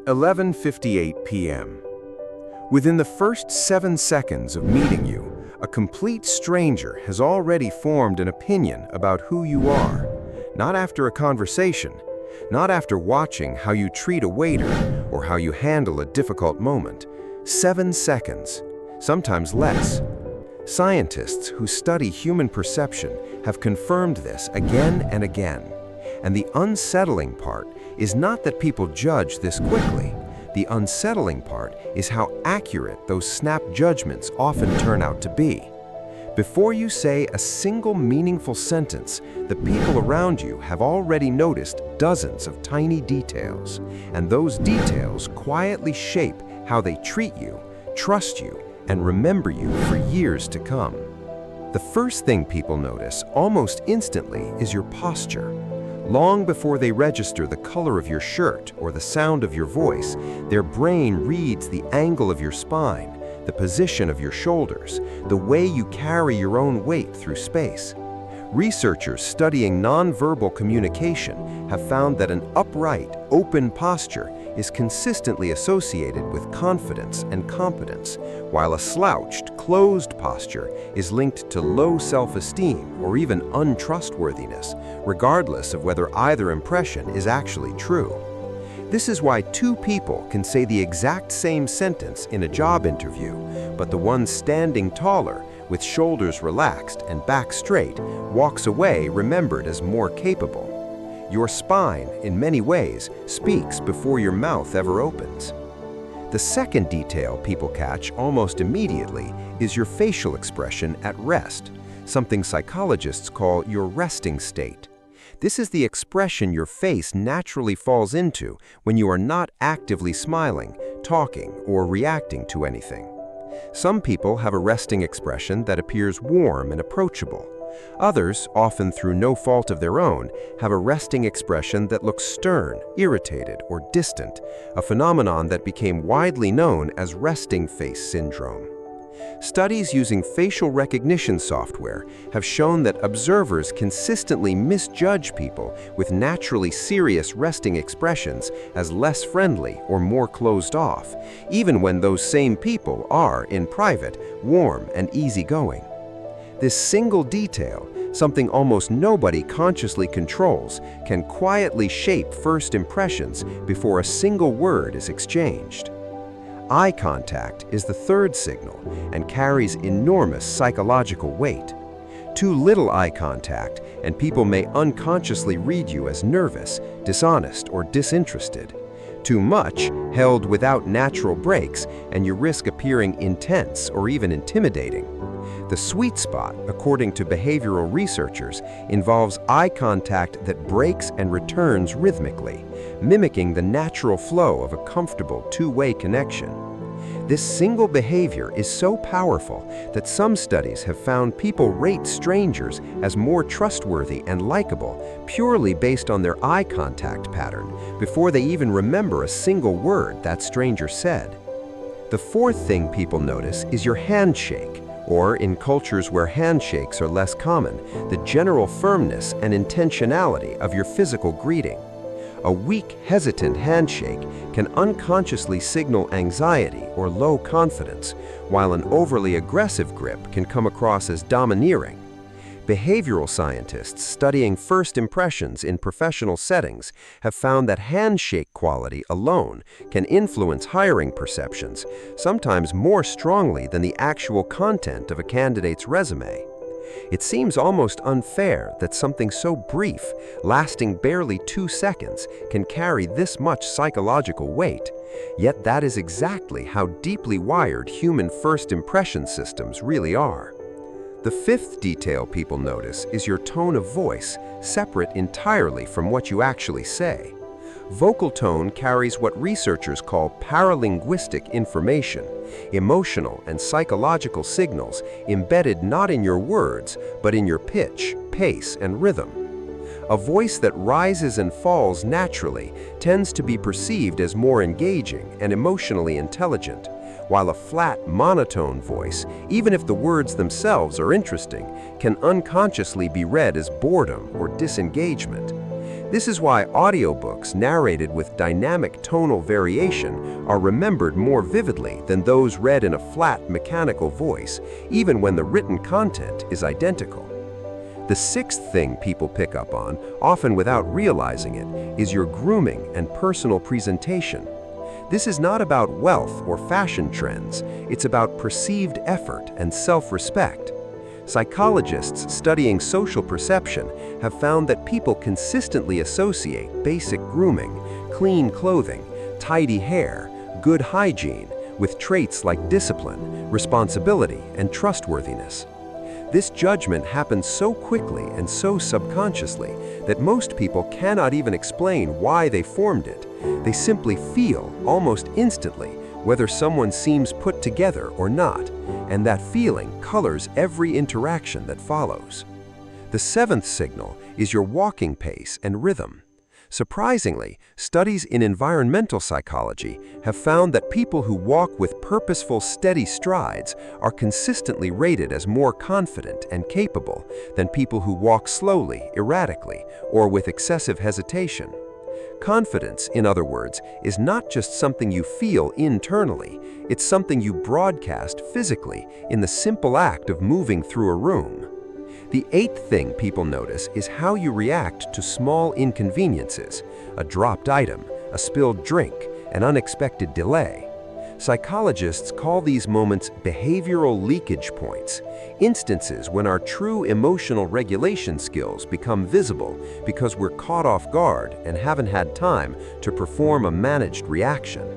11:58 p.m. Within the first 7 seconds of meeting you, a complete stranger has already formed an opinion about who you are. Not after a conversation, not after watching how you treat a waiter or how you handle a difficult moment. 7 seconds, sometimes less. Scientists who study human perception have confirmed this again and again. And the unsettling part is not that people judge this quickly. The unsettling part is how accurate those snap judgments often turn out to be. Before you say a single meaningful sentence, the people around you have already noticed dozens of tiny details, and those details quietly shape how they treat you, trust you, and remember you for years to come. The first thing people notice almost instantly is your posture. Long before they register the color of your shirt or the sound of your voice, their brain reads the angle of your spine, the position of your shoulders, the way you carry your own weight through space. Researchers studying nonverbal communication have found that an upright, open posture is consistently associated with confidence and competence, while a slouched, closed posture is linked to low self-esteem or even untrustworthiness, regardless of whether either impression is actually true. This is why two people can say the exact same sentence in a job interview, but the one standing taller, with shoulders relaxed and back straight, walks away remembered as more capable. Your spine, in many ways, speaks before your mouth ever opens. The second detail people catch almost immediately is your facial expression at rest, something psychologists call your resting state. This is the expression your face naturally falls into when you are not actively smiling, talking, or reacting to anything. Some people have a resting expression that appears warm and approachable. Others, often through no fault of their own, have a resting expression that looks stern, irritated, or distant, a phenomenon that became widely known as resting face syndrome. Studies using facial recognition software have shown that observers consistently misjudge people with naturally serious resting expressions as less friendly or more closed off, even when those same people are, in private, warm and easygoing. This single detail, something almost nobody consciously controls, can quietly shape first impressions before a single word is exchanged. Eye contact is the third signal and carries enormous psychological weight. Too little eye contact, and people may unconsciously read you as nervous, dishonest, or disinterested. Too much, held without natural breaks, and you risk appearing intense or even intimidating. The sweet spot, according to behavioral researchers, involves eye contact that breaks and returns rhythmically, mimicking the natural flow of a comfortable two-way connection. This single behavior is so powerful that some studies have found people rate strangers as more trustworthy and likable purely based on their eye contact pattern before they even remember a single word that stranger said. The fourth thing people notice is your handshake, or in cultures where handshakes are less common, the general firmness and intentionality of your physical greeting. A weak, hesitant handshake can unconsciously signal anxiety or low confidence, while an overly aggressive grip can come across as domineering. Behavioral scientists studying first impressions in professional settings have found that handshake quality alone can influence hiring perceptions, sometimes more strongly than the actual content of a candidate's resume. It seems almost unfair that something so brief, lasting barely 2 seconds, can carry this much psychological weight. Yet that is exactly how deeply wired human first impression systems really are. The fifth detail people notice is your tone of voice, separate entirely from what you actually say. Vocal tone carries what researchers call paralinguistic information, emotional and psychological signals embedded not in your words, but in your pitch, pace, and rhythm. A voice that rises and falls naturally tends to be perceived as more engaging and emotionally intelligent, while a flat, monotone voice, even if the words themselves are interesting, can unconsciously be read as boredom or disengagement. This is why audiobooks narrated with dynamic tonal variation are remembered more vividly than those read in a flat, mechanical voice, even when the written content is identical. The sixth thing people pick up on, often without realizing it, is your grooming and personal presentation. This is not about wealth or fashion trends, it's about perceived effort and self-respect. Psychologists studying social perception have found that people consistently associate basic grooming, clean clothing, tidy hair, good hygiene with traits like discipline, responsibility, and trustworthiness. This judgment happens so quickly and so subconsciously that most people cannot even explain why they formed it. They simply feel, almost instantly, whether someone seems put together or not, and that feeling colors every interaction that follows. The seventh signal is your walking pace and rhythm. Surprisingly, studies in environmental psychology have found that people who walk with purposeful, steady strides are consistently rated as more confident and capable than people who walk slowly, erratically, or with excessive hesitation. Confidence, in other words, is not just something you feel internally, it's something you broadcast physically in the simple act of moving through a room. The eighth thing people notice is how you react to small inconveniences, a dropped item, a spilled drink, an unexpected delay. Psychologists call these moments behavioral leakage points, instances when our true emotional regulation skills become visible because we're caught off guard and haven't had time to perform a managed reaction.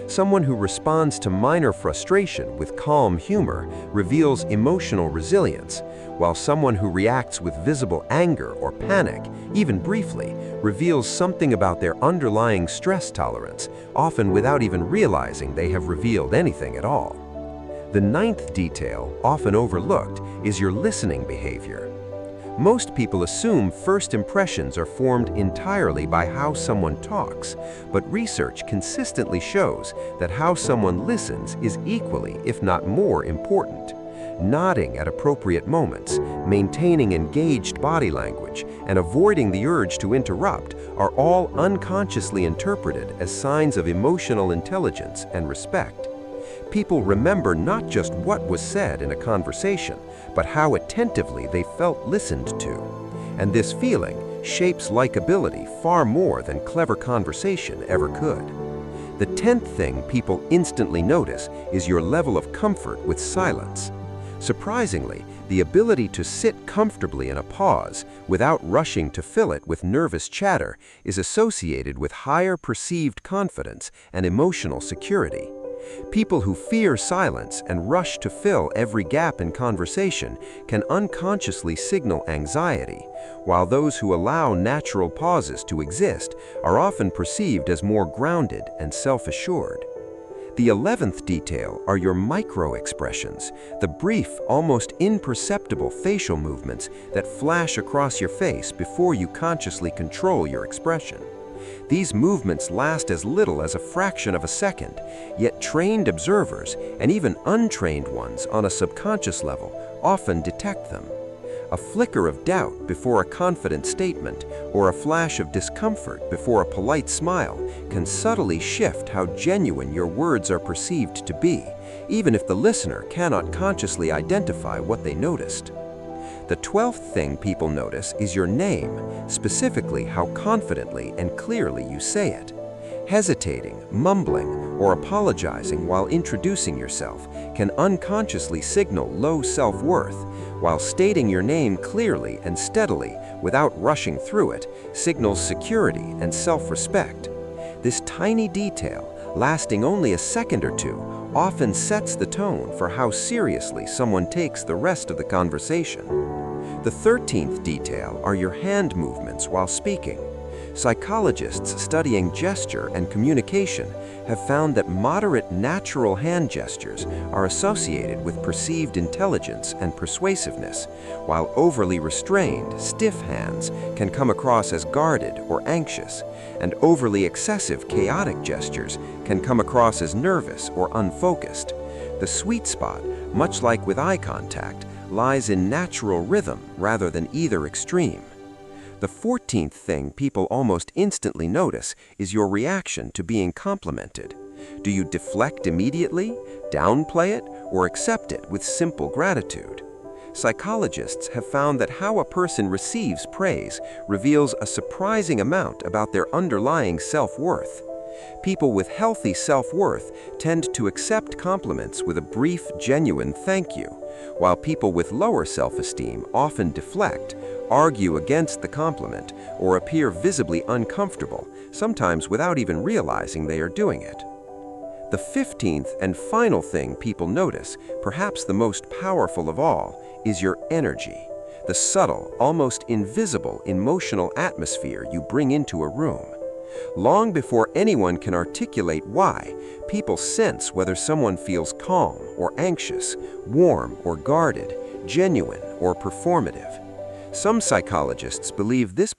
Someone who responds to minor frustration with calm humor reveals emotional resilience, while someone who reacts with visible anger or panic, even briefly, reveals something about their underlying stress tolerance, often without even realizing they have revealed anything at all. The ninth detail, often overlooked, is your listening behavior. Most people assume first impressions are formed entirely by how someone talks, but research consistently shows that how someone listens is equally, if not more, important. Nodding at appropriate moments, maintaining engaged body language, and avoiding the urge to interrupt are all unconsciously interpreted as signs of emotional intelligence and respect. People remember not just what was said in a conversation, but how attentively they felt listened to. And this feeling shapes likability far more than clever conversation ever could. The 10th thing people instantly notice is your level of comfort with silence. Surprisingly, the ability to sit comfortably in a pause without rushing to fill it with nervous chatter is associated with higher perceived confidence and emotional security. People who fear silence and rush to fill every gap in conversation can unconsciously signal anxiety, while those who allow natural pauses to exist are often perceived as more grounded and self-assured. The 11th detail are your micro-expressions, the brief, almost imperceptible facial movements that flash across your face before you consciously control your expression. These movements last as little as a fraction of a second, yet trained observers, and even untrained ones on a subconscious level, often detect them. A flicker of doubt before a confident statement, or a flash of discomfort before a polite smile, can subtly shift how genuine your words are perceived to be, even if the listener cannot consciously identify what they noticed. The 12th thing people notice is your name, specifically how confidently and clearly you say it. Hesitating, mumbling, or apologizing while introducing yourself can unconsciously signal low self-worth, while stating your name clearly and steadily without rushing through it signals security and self-respect. This tiny detail, lasting only a second or two, often sets the tone for how seriously someone takes the rest of the conversation. The 13th detail are your hand movements while speaking. Psychologists studying gesture and communication have found that moderate natural hand gestures are associated with perceived intelligence and persuasiveness, while overly restrained, stiff hands can come across as guarded or anxious, and overly excessive, chaotic gestures can come across as nervous or unfocused. The sweet spot, much like with eye contact, lies in natural rhythm rather than either extreme. The 14th thing people almost instantly notice is your reaction to being complimented. Do you deflect immediately, downplay it, or accept it with simple gratitude? Psychologists have found that how a person receives praise reveals a surprising amount about their underlying self-worth. People with healthy self-worth tend to accept compliments with a brief, genuine thank you, while people with lower self-esteem often deflect, argue against the compliment, or appear visibly uncomfortable, sometimes without even realizing they are doing it. The 15th and final thing people notice, perhaps the most powerful of all, is your energy, the subtle, almost invisible emotional atmosphere you bring into a room. Long before anyone can articulate why, people sense whether someone feels calm or anxious, warm or guarded, genuine or performative. Some psychologists believe this